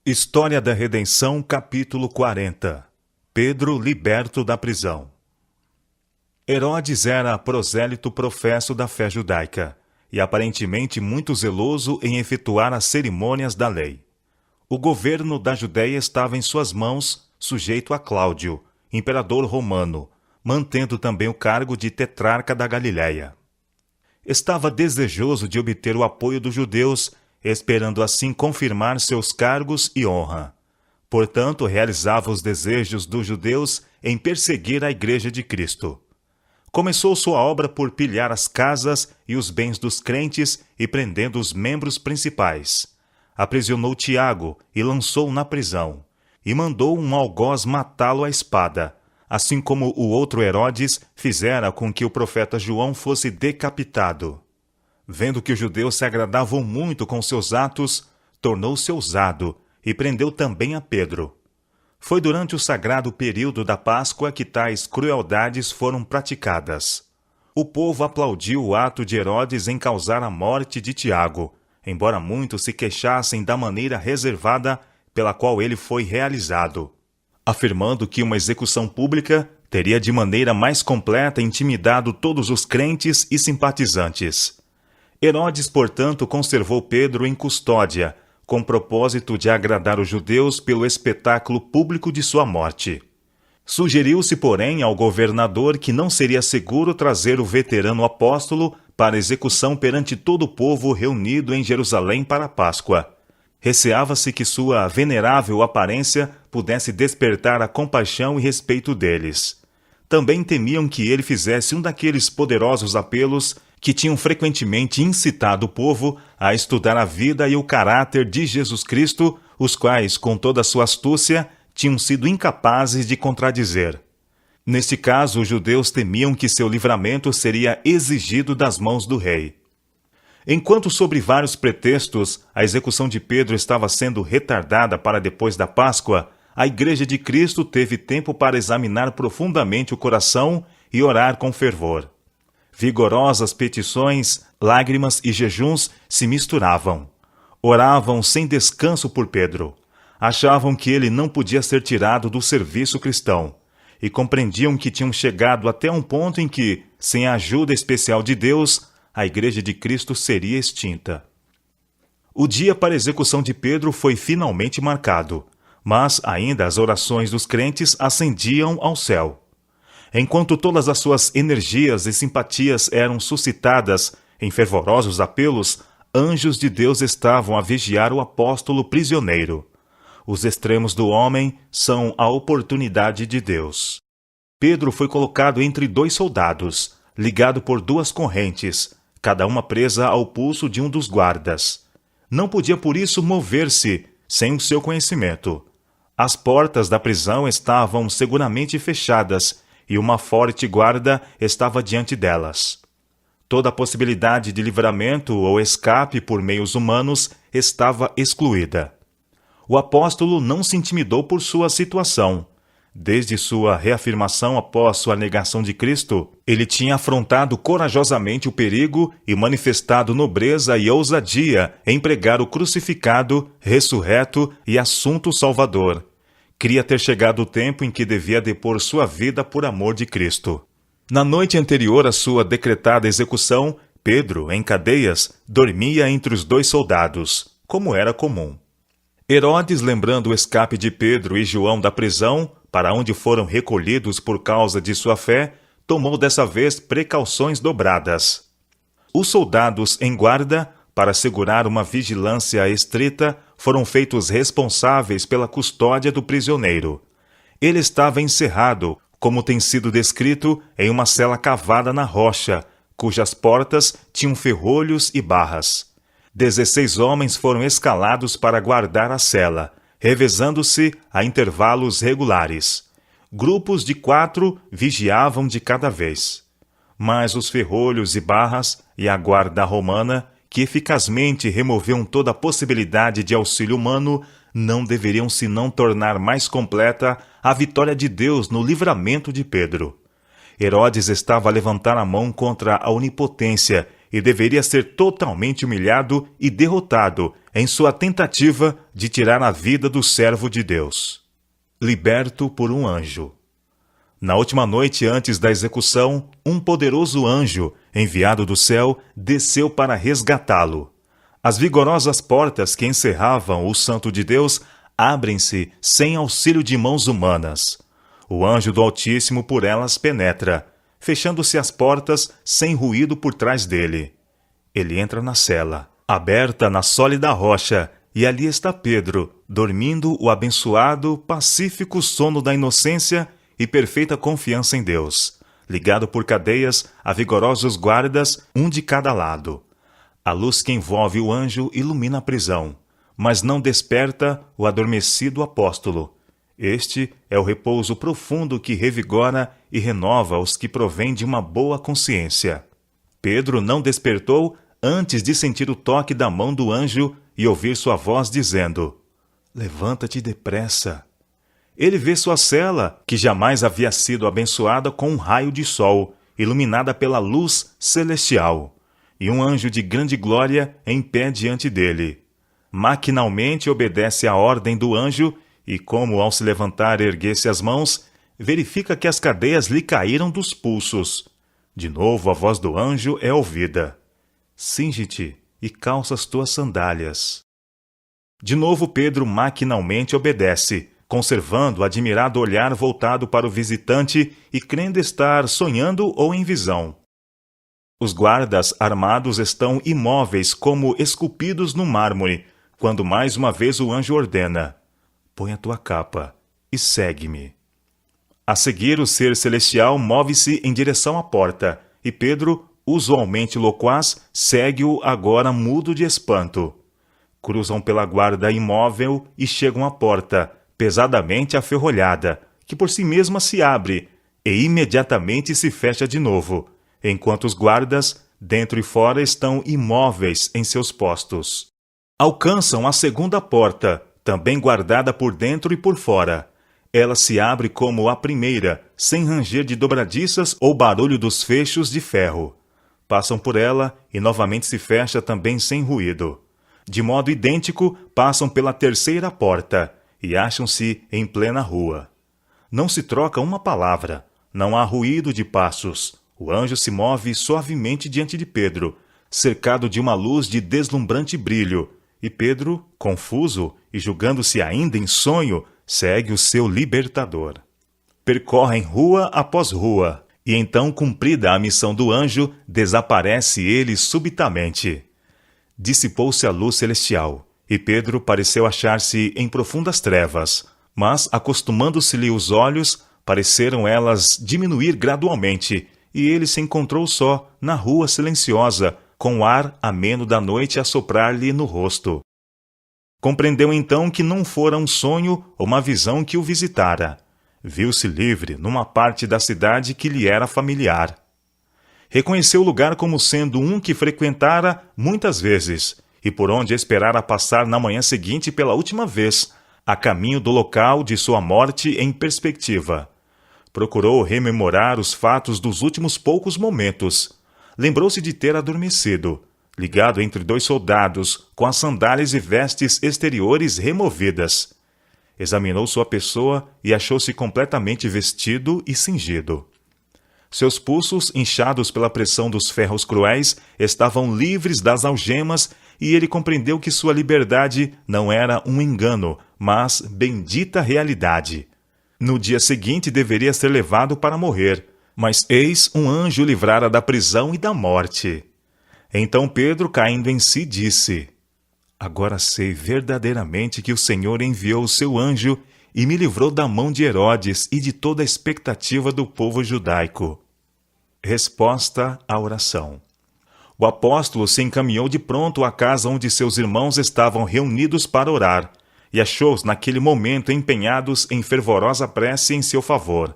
História da Redenção, capítulo 40. Pedro liberto da prisão. Herodes era prosélito professo da fé judaica, e aparentemente muito zeloso em efetuar as cerimônias da lei. O governo da Judéia estava em suas mãos, sujeito a Cláudio, imperador romano, mantendo também o cargo de tetrarca da Galiléia. Estava desejoso de obter o apoio dos judeus, esperando assim confirmar seus cargos e honra. Portanto, realizava os desejos dos judeus em perseguir a Igreja de Cristo. Começou sua obra por pilhar as casas e os bens dos crentes e prendendo os membros principais. Aprisionou Tiago e lançou-o na prisão, e mandou um algoz matá-lo à espada, assim como o outro Herodes fizera com que o profeta João fosse decapitado. Vendo que os judeus se agradavam muito com seus atos, tornou-se ousado e prendeu também a Pedro. Foi durante o sagrado período da Páscoa que tais crueldades foram praticadas. O povo aplaudiu o ato de Herodes em causar a morte de Tiago, embora muitos se queixassem da maneira reservada pela qual ele foi realizado, afirmando que uma execução pública teria de maneira mais completa intimidado todos os crentes e simpatizantes. Herodes, portanto, conservou Pedro em custódia, com propósito de agradar os judeus pelo espetáculo público de sua morte. Sugeriu-se, porém, ao governador que não seria seguro trazer o veterano apóstolo para execução perante todo o povo reunido em Jerusalém para a Páscoa. Receava-se que sua venerável aparência pudesse despertar a compaixão e respeito deles. Também temiam que ele fizesse um daqueles poderosos apelos que tinham frequentemente incitado o povo a estudar a vida e o caráter de Jesus Cristo, os quais, com toda a sua astúcia, tinham sido incapazes de contradizer. Neste caso, os judeus temiam que seu livramento seria exigido das mãos do rei. Enquanto, sob vários pretextos, a execução de Pedro estava sendo retardada para depois da Páscoa, a Igreja de Cristo teve tempo para examinar profundamente o coração e orar com fervor. Vigorosas petições, lágrimas e jejuns se misturavam. Oravam sem descanso por Pedro. Achavam que ele não podia ser tirado do serviço cristão e compreendiam que tinham chegado até um ponto em que, sem a ajuda especial de Deus, a Igreja de Cristo seria extinta. O dia para a execução de Pedro foi finalmente marcado, mas ainda as orações dos crentes ascendiam ao céu. Enquanto todas as suas energias e simpatias eram suscitadas em fervorosos apelos, anjos de Deus estavam a vigiar o apóstolo prisioneiro. Os extremos do homem são a oportunidade de Deus. Pedro foi colocado entre dois soldados, ligado por duas correntes, cada uma presa ao pulso de um dos guardas. Não podia por isso mover-se sem o seu conhecimento. As portas da prisão estavam seguramente fechadas e uma forte guarda estava diante delas. Toda a possibilidade de livramento ou escape por meios humanos estava excluída. O apóstolo não se intimidou por sua situação. Desde sua reafirmação após sua negação de Cristo, ele tinha afrontado corajosamente o perigo e manifestado nobreza e ousadia em pregar o crucificado, ressurreto e assunto salvador. Queria ter chegado o tempo em que devia depor sua vida por amor de Cristo. Na noite anterior à sua decretada execução, Pedro, em cadeias, dormia entre os dois soldados, como era comum. Herodes, lembrando o escape de Pedro e João da prisão, para onde foram recolhidos por causa de sua fé, tomou dessa vez precauções dobradas. Os soldados em guarda, para assegurar uma vigilância estrita, foram feitos responsáveis pela custódia do prisioneiro. Ele estava encerrado, como tem sido descrito, em uma cela cavada na rocha, cujas portas tinham ferrolhos e barras. 16 homens foram escalados para guardar a cela, revezando-se a intervalos regulares. Grupos de 4 vigiavam de cada vez. Mas os ferrolhos e barras e a guarda romana, que eficazmente removiam toda a possibilidade de auxílio humano, não deveriam senão tornar mais completa a vitória de Deus no livramento de Pedro. Herodes estava a levantar a mão contra a onipotência e deveria ser totalmente humilhado e derrotado em sua tentativa de tirar a vida do servo de Deus. Liberto por um anjo. Na última noite antes da execução, um poderoso anjo, enviado do céu, desceu para resgatá-lo. As vigorosas portas que encerravam o Santo de Deus abrem-se sem auxílio de mãos humanas. O anjo do Altíssimo por elas penetra, fechando-se as portas sem ruído por trás dele. Ele entra na cela, aberta na sólida rocha, e ali está Pedro, dormindo o abençoado, pacífico sono da inocência e perfeita confiança em Deus, ligado por cadeias a vigorosos guardas, um de cada lado. A luz que envolve o anjo ilumina a prisão, mas não desperta o adormecido apóstolo. Este é o repouso profundo que revigora e renova os que provêm de uma boa consciência. Pedro não despertou antes de sentir o toque da mão do anjo e ouvir sua voz dizendo: "Levanta-te depressa." Ele vê sua cela, que jamais havia sido abençoada com um raio de sol, iluminada pela luz celestial, e um anjo de grande glória em pé diante dele. Maquinalmente obedece à ordem do anjo e, como ao se levantar erguesse as mãos, verifica que as cadeias lhe caíram dos pulsos. De novo a voz do anjo é ouvida: "Cinge-te e calça as tuas sandálias." De novo Pedro maquinalmente obedece, conservando o admirado olhar voltado para o visitante e crendo estar sonhando ou em visão. Os guardas armados estão imóveis como esculpidos no mármore, quando mais uma vez o anjo ordena: "Põe a tua capa e segue-me." A seguir, o ser celestial move-se em direção à porta, e Pedro, usualmente loquaz, segue-o agora mudo de espanto. Cruzam pela guarda imóvel e chegam à porta, pesadamente aferrolhada, que por si mesma se abre e imediatamente se fecha de novo, enquanto os guardas, dentro e fora, estão imóveis em seus postos. Alcançam a segunda porta, também guardada por dentro e por fora. Ela se abre como a primeira, sem ranger de dobradiças ou barulho dos fechos de ferro. Passam por ela e novamente se fecha também sem ruído. De modo idêntico, passam pela terceira porta e acham-se em plena rua. Não se troca uma palavra, não há ruído de passos. O anjo se move suavemente diante de Pedro, cercado de uma luz de deslumbrante brilho, e Pedro, confuso e julgando-se ainda em sonho, segue o seu libertador. Percorrem rua após rua, e então, cumprida a missão do anjo, desaparece ele subitamente. Dissipou-se a luz celestial, e Pedro pareceu achar-se em profundas trevas, mas, acostumando-se-lhe os olhos, pareceram elas diminuir gradualmente, e ele se encontrou só, na rua silenciosa, com o ar ameno da noite a soprar-lhe no rosto. Compreendeu então que não fora um sonho ou uma visão que o visitara. Viu-se livre numa parte da cidade que lhe era familiar. Reconheceu o lugar como sendo um que frequentara muitas vezes, e por onde esperara passar na manhã seguinte pela última vez, a caminho do local de sua morte em perspectiva. Procurou rememorar os fatos dos últimos poucos momentos. Lembrou-se de ter adormecido, ligado entre dois soldados, com as sandálias e vestes exteriores removidas. Examinou sua pessoa e achou-se completamente vestido e cingido. Seus pulsos, inchados pela pressão dos ferros cruéis, estavam livres das algemas, e ele compreendeu que sua liberdade não era um engano, mas bendita realidade. No dia seguinte deveria ser levado para morrer, mas eis um anjo o livrara da prisão e da morte. Então Pedro, caindo em si, disse: "Agora sei verdadeiramente que o Senhor enviou o seu anjo e me livrou da mão de Herodes e de toda a expectativa do povo judaico." Resposta à oração. O apóstolo se encaminhou de pronto à casa onde seus irmãos estavam reunidos para orar, e achou-os naquele momento empenhados em fervorosa prece em seu favor.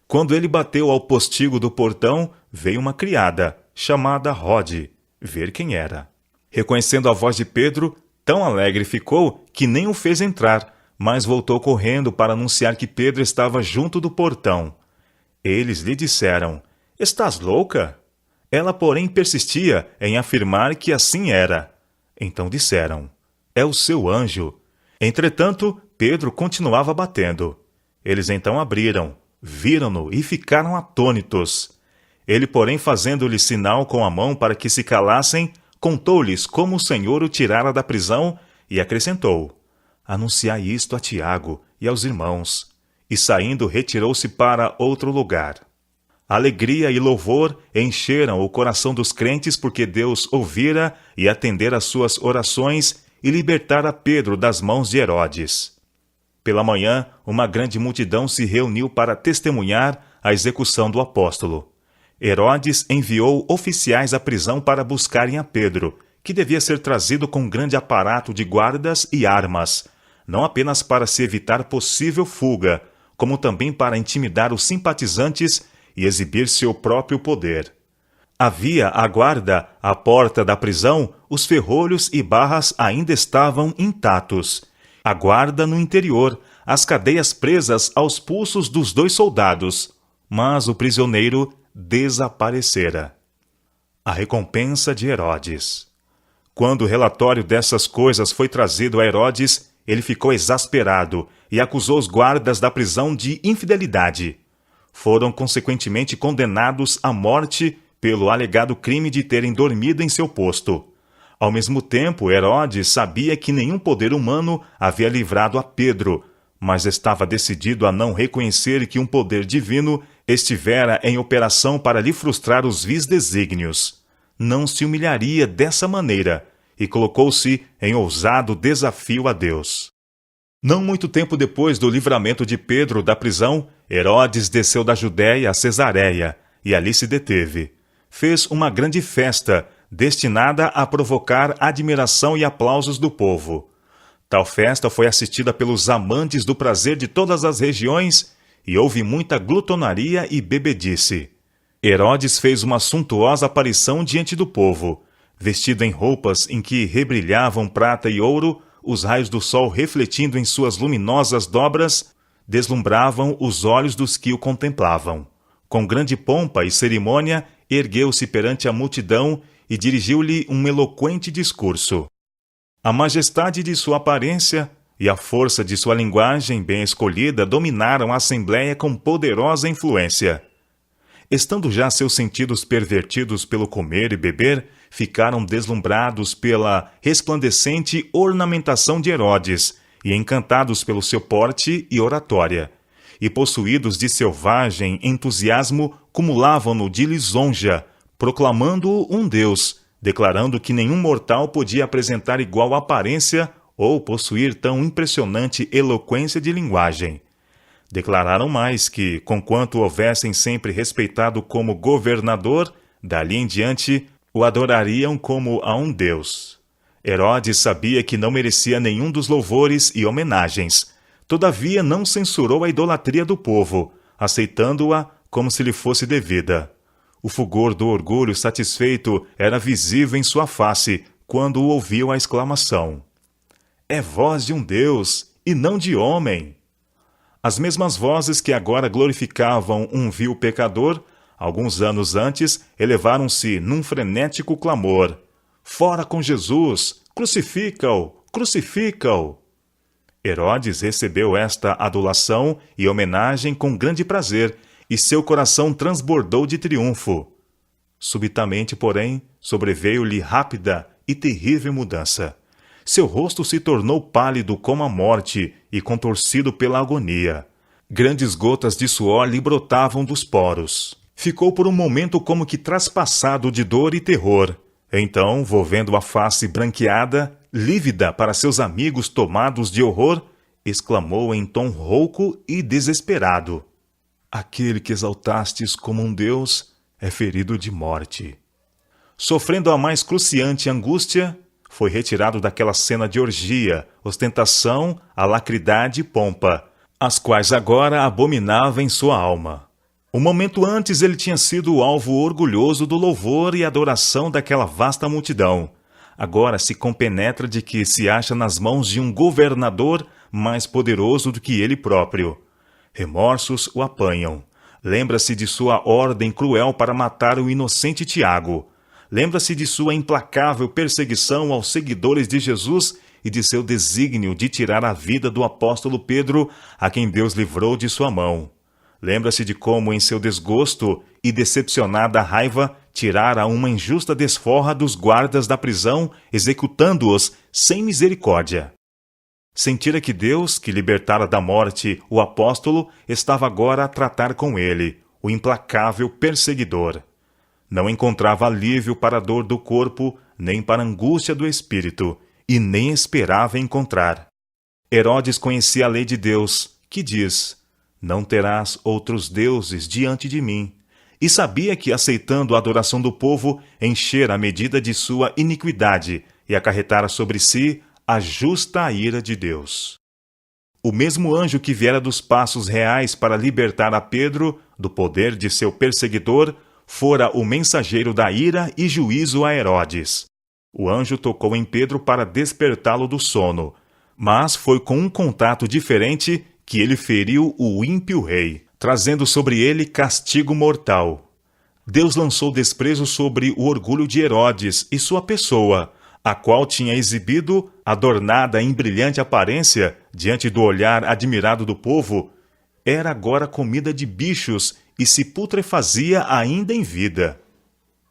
Quando ele bateu ao postigo do portão, veio uma criada, chamada Rode, ver quem era. Reconhecendo a voz de Pedro, tão alegre ficou que nem o fez entrar, mas voltou correndo para anunciar que Pedro estava junto do portão. Eles lhe disseram: "Estás louca?" Ela, porém, persistia em afirmar que assim era. Então disseram: é o seu anjo. Entretanto, Pedro continuava batendo. Eles então abriram, viram-no e ficaram atônitos. Ele, porém, fazendo-lhe sinal com a mão para que se calassem, contou-lhes como o Senhor o tirara da prisão e acrescentou: anunciai isto a Tiago e aos irmãos. E saindo, retirou-se para outro lugar. Alegria e louvor encheram o coração dos crentes porque Deus ouvira e atendera às suas orações e libertara Pedro das mãos de Herodes. Pela manhã, uma grande multidão se reuniu para testemunhar a execução do apóstolo. Herodes enviou oficiais à prisão para buscarem a Pedro, que devia ser trazido com grande aparato de guardas e armas, não apenas para se evitar possível fuga, como também para intimidar os simpatizantes e exibir seu próprio poder. Havia à guarda, à porta da prisão, os ferrolhos e barras ainda estavam intactos. A guarda no interior, as cadeias presas aos pulsos dos 2 soldados, mas o prisioneiro desaparecera. A recompensa de Herodes. Quando o relatório dessas coisas foi trazido a Herodes, ele ficou exasperado e acusou os guardas da prisão de infidelidade. Foram consequentemente condenados à morte pelo alegado crime de terem dormido em seu posto. Ao mesmo tempo, Herodes sabia que nenhum poder humano havia livrado a Pedro, mas estava decidido a não reconhecer que um poder divino estivera em operação para lhe frustrar os vis desígnios. Não se humilharia dessa maneira e colocou-se em ousado desafio a Deus. Não muito tempo depois do livramento de Pedro da prisão, Herodes desceu da Judéia a Cesareia e ali se deteve. Fez uma grande festa, destinada a provocar admiração e aplausos do povo. Tal festa foi assistida pelos amantes do prazer de todas as regiões e houve muita glutonaria e bebedice. Herodes fez uma suntuosa aparição diante do povo, vestido em roupas em que rebrilhavam prata e ouro, os raios do sol refletindo em suas luminosas dobras, deslumbravam os olhos dos que o contemplavam. Com grande pompa e cerimônia, ergueu-se perante a multidão e dirigiu-lhe um eloquente discurso. A majestade de sua aparência e a força de sua linguagem bem escolhida dominaram a assembleia com poderosa influência. Estando já seus sentidos pervertidos pelo comer e beber, ficaram deslumbrados pela resplandecente ornamentação de Herodes e encantados pelo seu porte e oratória. E possuídos de selvagem entusiasmo, cumulavam-no de lisonja, proclamando-o um deus, declarando que nenhum mortal podia apresentar igual aparência ou possuir tão impressionante eloquência de linguagem. Declararam mais que, conquanto o houvessem sempre respeitado como governador, dali em diante o adorariam como a um deus. Herodes sabia que não merecia nenhum dos louvores e homenagens. Todavia não censurou a idolatria do povo, aceitando-a como se lhe fosse devida. O fulgor do orgulho satisfeito era visível em sua face quando ouviu a exclamação: é voz de um Deus e não de homem. As mesmas vozes que agora glorificavam um vil pecador, alguns anos antes, elevaram-se num frenético clamor: fora com Jesus! Crucifica-o! Crucifica-o! Herodes recebeu esta adulação e homenagem com grande prazer, e seu coração transbordou de triunfo. Subitamente, porém, sobreveio-lhe rápida e terrível mudança. Seu rosto se tornou pálido como a morte e contorcido pela agonia. Grandes gotas de suor lhe brotavam dos poros. Ficou por um momento como que traspassado de dor e terror. Então, volvendo a face branqueada, lívida para seus amigos tomados de horror, exclamou em tom rouco e desesperado: aquele que exaltastes como um Deus é ferido de morte. Sofrendo a mais cruciante angústia, foi retirado daquela cena de orgia, ostentação, alacridade e pompa, as quais agora abominava em sua alma. Um momento antes ele tinha sido o alvo orgulhoso do louvor e adoração daquela vasta multidão. Agora se compenetra de que se acha nas mãos de um governador mais poderoso do que ele próprio. Remorsos o apanham. Lembra-se de sua ordem cruel para matar o inocente Tiago. Lembra-se de sua implacável perseguição aos seguidores de Jesus e de seu desígnio de tirar a vida do apóstolo Pedro, a quem Deus livrou de sua mão. Lembra-se de como, em seu desgosto e decepcionada raiva, tirara uma injusta desforra dos guardas da prisão, executando-os sem misericórdia. Sentira que Deus, que libertara da morte o apóstolo, estava agora a tratar com ele, o implacável perseguidor. Não encontrava alívio para a dor do corpo, nem para a angústia do espírito, e nem esperava encontrar. Herodes conhecia a lei de Deus, que diz: não terás outros deuses diante de mim. E sabia que, aceitando a adoração do povo, enchera a medida de sua iniquidade e acarretara sobre si a justa ira de Deus. O mesmo anjo que viera dos passos reais para libertar a Pedro do poder de seu perseguidor, fora o mensageiro da ira e juízo a Herodes. O anjo tocou em Pedro para despertá-lo do sono, mas foi com um contato diferente que ele feriu o ímpio rei, trazendo sobre ele castigo mortal. Deus lançou desprezo sobre o orgulho de Herodes e sua pessoa, a qual tinha exibido, adornada em brilhante aparência, diante do olhar admirado do povo, era agora comida de bichos e se putrefazia ainda em vida.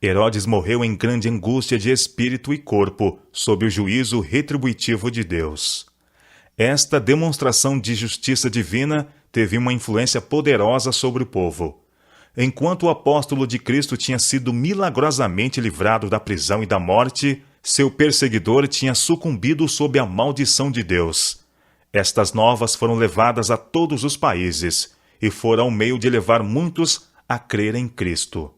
Herodes morreu em grande angústia de espírito e corpo, sob o juízo retributivo de Deus. Esta demonstração de justiça divina teve uma influência poderosa sobre o povo. Enquanto o apóstolo de Cristo tinha sido milagrosamente livrado da prisão e da morte, seu perseguidor tinha sucumbido sob a maldição de Deus. Estas novas foram levadas a todos os países e foram o meio de levar muitos a crer em Cristo.